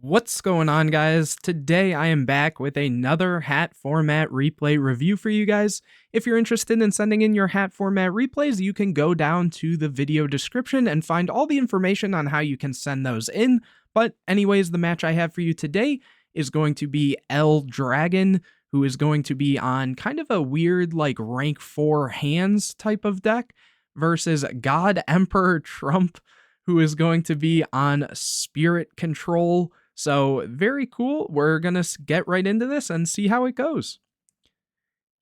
What's going on, guys? Today I am back with another hat format replay review for you guys. If you're interested in sending in your hat format replays, you can go down to the video description and find all the information on how you can send those in. But anyways, the match I have for you today is going to be L Dragon, who is going to be on kind of a weird like rank 4 hands type of deck, versus God Emperor Trump, who is going to be on Spirit Control. So very cool. We're going to get right into this and see how it goes.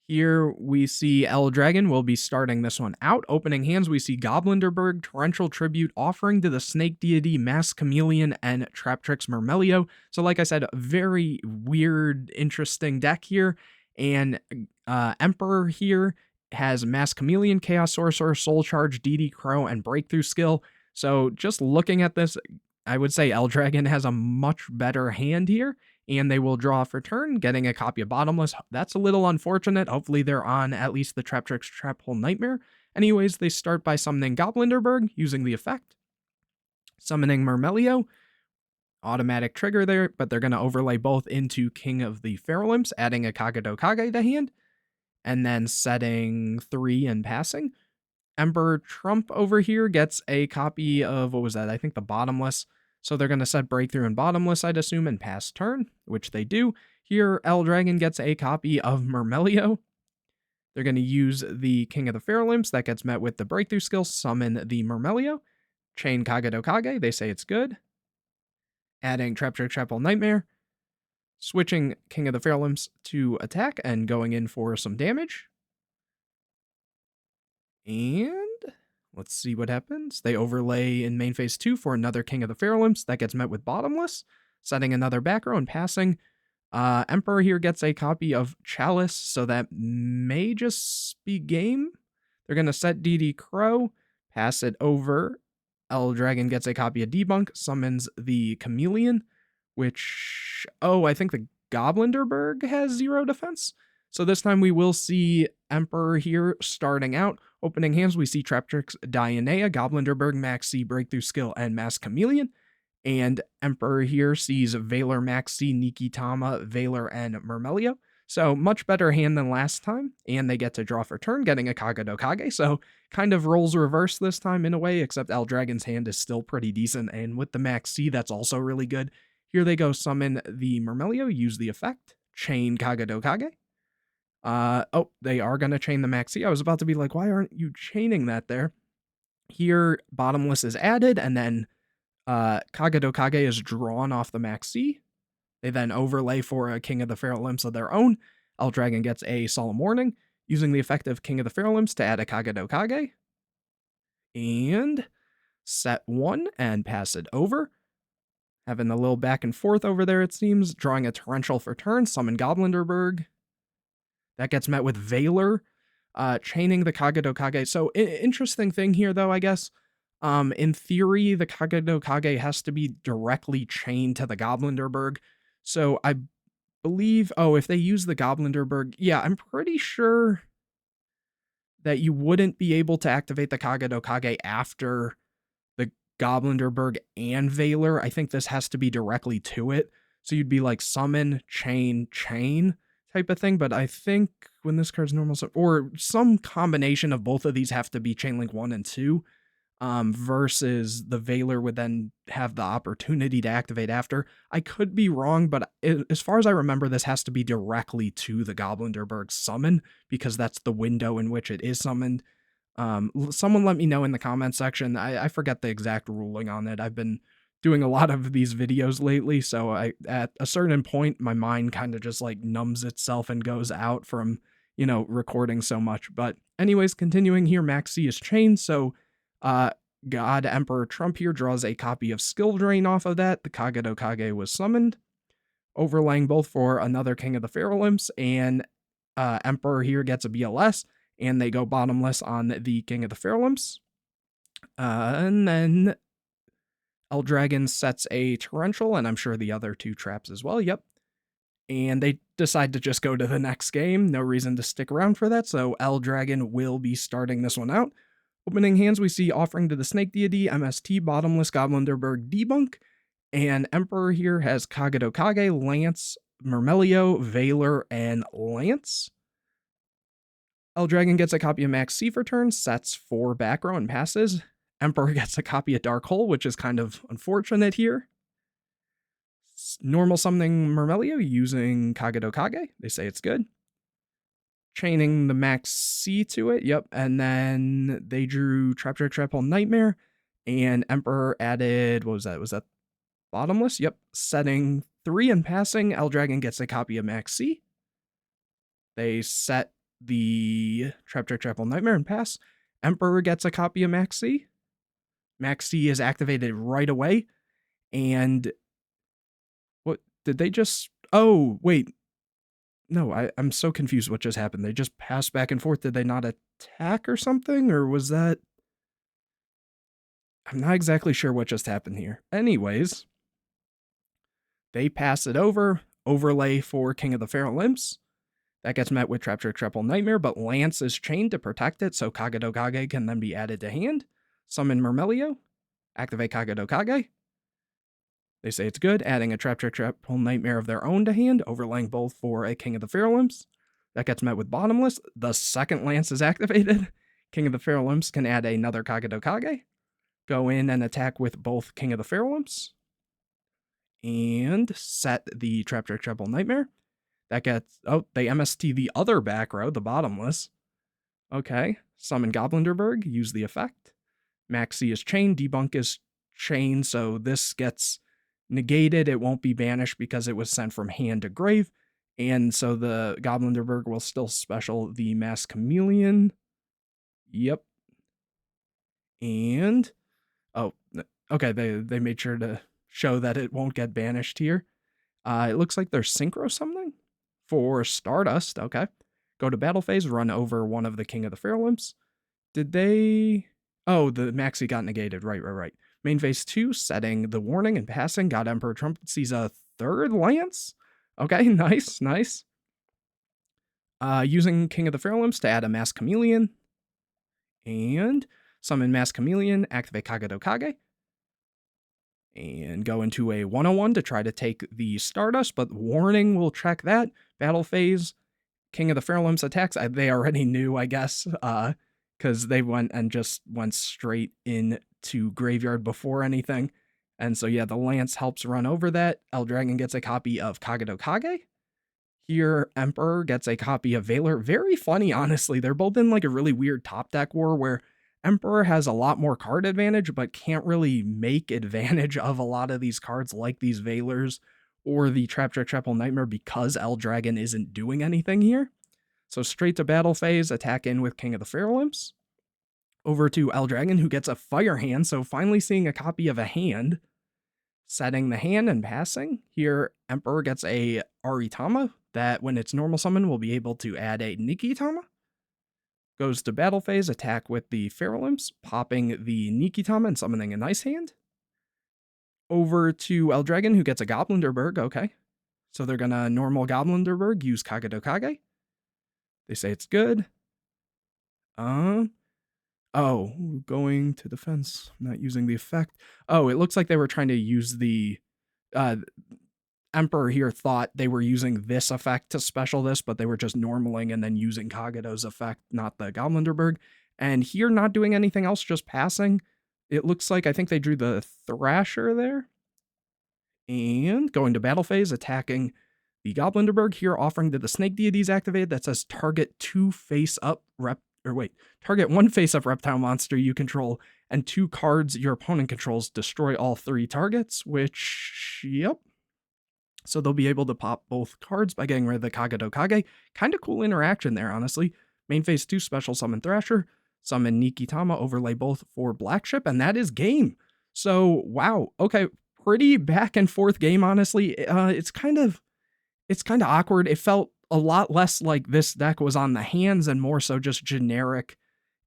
Here we see L Dragon will be starting this one out. Opening hands, we see Goblinderberg, Torrential Tribute, Offering to the Snake Deity, Masked Chameleon, and Traptrix Mermail. So like I said, very weird, interesting deck here. And Emperor here has Masked Chameleon, Chaos Sorcerer, Soul Charge, DD Crow, and Breakthrough Skill. So just looking at this, I would say L Dragon has a much better hand here, and they will draw for turn, getting a copy of Bottomless. That's a little unfortunate. Hopefully they're on at least the Traptrix Trap Hole Nightmare. Anyways, they start by summoning Goblinderberg using the effect. Summoning Mermail. Automatic trigger there, but they're going to overlay both into King of the Feral Imps, adding a Kage to hand, and then setting 3 and passing. Emperor Trump over here gets a copy of, what was that? I think the Bottomless. So they're going to set Breakthrough and Bottomless, I'd assume, and pass turn, which they do. Here, L Dragon gets a copy of Mermail. They're going to use the King of the Feral Imps. That gets met with the Breakthrough skill, summon the Mermail. Chain Kage, they say it's good. Adding Traptrix Trap Hole Nightmare. Switching King of the Feral Imps to attack and going in for some damage. And let's see what happens. They overlay in main phase 2 for another King of the Feral Imps. That gets met with Bottomless, setting another back row and passing. Emperor here gets a copy of Chalice, so that may just be game. They're going to set DD Crow, pass it over. L Dragon gets a copy of Debunk, summons the Chameleon, which, I think the Goblinderberg has 0 defense. So this time we will see Emperor here starting out. Opening hands, we see Traptrix Dianea, Goblinderberg, Max C, Breakthrough Skill, and Masked Chameleon. And Emperor here sees Valor, Max C, Nikitama, Valor, and Mermail. So much better hand than last time. And they get to draw for turn, getting a Kage. So kind of roles reverse this time in a way, except L Dragon's hand is still pretty decent. And with the Max C, that's also really good. Here they go summon the Mermail, use the effect, chain Kage. They are going to chain the Maxi. I was about to be like, why aren't you chaining that there? Here, Bottomless is added, and then Kage is drawn off the Maxi. They then overlay for a King of the Feral Imps of their own. L Dragon gets a Solemn Warning, using the effect of King of the Feral Imps to add a Kage. And set 1 and pass it over. Having a little back and forth over there, it seems. Drawing a Torrential for turn, summon Goblinderberg. That gets met with Valor, chaining the Kage. So, interesting thing here, though, I guess. In theory, the Kage has to be directly chained to the Goblinderberg. So, I believe, if they use the Goblinderberg, yeah, I'm pretty sure that you wouldn't be able to activate the Kage after the Goblinderberg and Valor. I think this has to be directly to it. So, you'd be like summon, chain, type of thing, but I think when this card's normal, or some combination of both of these have to be chain link 1 and 2, versus the Valor would then have the opportunity to activate after. I could be wrong, but as far as I remember, this has to be directly to the Goblinderberg summon, because that's the window in which it is summoned. Someone let me know in the comment section. I forget the exact ruling on it. I've been doing a lot of these videos lately, so at a certain point, my mind kind of just like numbs itself and goes out from, recording so much. But anyways, continuing here, Maxi is chained, so God Emperor Trump here draws a copy of Skill Drain off of that. The Kage was summoned, overlaying both for another King of the Feral Imps, and Emperor here gets a BLS, and they go Bottomless on the King of the Feral Imps. And then L Dragon sets a Torrential, and I'm sure the other 2 traps as well, yep. And they decide to just go to the next game. No reason to stick around for that, so L Dragon will be starting this one out. Opening hands, we see Offering to the Snake Deity, MST, Bottomless, Goblinderberg, Debunk, And Emperor here has Kage, Lance, Mermelio, Veiler, and Lance. Eldragon gets a copy of Max C for turn, sets 4 back row and passes. Emperor gets a copy of Dark Hole, which is kind of unfortunate here. Normal summoning Mermelio using Kage. They say it's good. Chaining the Max C to it, yep. And then they drew Traptrix, Nightmare, and Emperor added, what was that? Was that Bottomless? Yep. Setting 3 and passing, Eldragon gets a copy of Max C. They set the Traptrix, Nightmare and pass. Emperor gets a copy of Max C. Max C is activated right away. And what did they just... Oh, wait. No, I'm so confused what just happened. They just passed back and forth. Did they not attack or something? Or was that... I'm not exactly sure what just happened here. Anyways, they pass it over. Overlay for King of the Feral Imps. That gets met with Traptrix, Nightmare, but Lance is chained to protect it, so Kage can then be added to hand. Summon Mermelio. Activate Kage. They say it's good, adding a Traptrix, Nightmare of their own to hand, overlaying both for a King of the Feral Imps. That gets met with Bottomless. The second Lance is activated. King of the Feral Imps can add another Kage. Go in and attack with both King of the Feral Imps. And set the Traptrix, Nightmare. That gets... Oh, they MST the other back row, the Bottomless. Okay. Summon Goblinderberg, use the effect. Maxi is chained, Debunk is chained, so this gets negated. It won't be banished because it was sent from hand to grave. And so the Goblinderberg will still special the Mass Chameleon. Yep. And... Oh, okay, they made sure to show that it won't get banished here. It looks like they're synchro summoning for Stardust. Okay. Go to battle phase, run over one of the King of the Feral Imps. Did they... Oh, the Maxi got negated. Right. Main phase 2, setting the warning and passing. God Emperor Trumpet sees a third Lance. Okay, nice. Using King of the Feral Imps to add a Mass Chameleon. And summon Mass Chameleon, activate Kage. And go into a 101 to try to take the Stardust, but warning will check that. Battle phase, King of the Feral Imps attacks. They already knew, I guess, because they went straight into graveyard before anything. And so, yeah, the Lance helps run over that. Eldragon gets a copy of Kage. Here, Emperor gets a copy of Veiler. Very funny, honestly. They're both in like a really weird top deck war where Emperor has a lot more card advantage, but can't really make advantage of a lot of these cards like these Veilers or the Traptrix, Nightmare because Eldragon isn't doing anything here. So straight to battle phase, attack in with King of the Feral Imps. Over to Eldragon, who gets a Fire Hand, so finally seeing a copy of a hand. Setting the hand and passing. Here, Emperor gets a Aritama, that when it's normal summon will be able to add a Nikitama. Goes to battle phase, attack with the Feral Imps, popping the Nikitama and summoning a nice hand. Over to Eldragon, who gets a Goblinderberg, okay. So they're gonna normal Goblinderberg, use Kage. They say it's good. Oh, going to defense, not using the effect. Oh, it looks like they were trying to use the... Emperor here thought they were using this effect to special this, but they were just normaling and then using Kagedo's effect, not the Goblinderberg. And here, not doing anything else, just passing. It looks like, I think they drew the Thrasher there. And going to battle phase, attacking the Goblinderberg here, offering that the Snake Deities activated that says target target 1 face-up reptile monster you control and 2 cards your opponent controls, destroy all 3 targets, which, yep. So they'll be able to pop both cards by getting rid of the Kage. Kind of cool interaction there, honestly. Main phase 2, special summon Thrasher, summon Nikitama, overlay both for Black Ship, and that is game. So, wow, okay, pretty back and forth game, honestly. It's kind of awkward. It felt a lot less like this deck was on the hands and more so just generic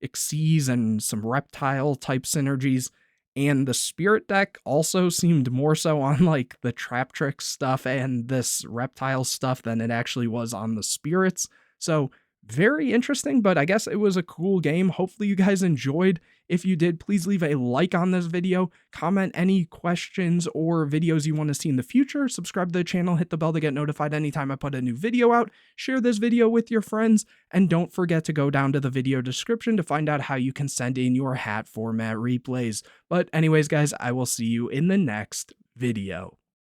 Xyz and some reptile type synergies. And the Spirit deck also seemed more so on like the Traptrix stuff and this reptile stuff than it actually was on the Spirits. So very interesting, but I guess it was a cool game. Hopefully you guys enjoyed. If you did, please leave a like on this video, comment any questions or videos you want to see in the future, subscribe to the channel, hit the bell to get notified anytime I put a new video out, share this video with your friends, and don't forget to go down to the video description to find out how you can send in your hat format replays. But anyways, guys, I will see you in the next video.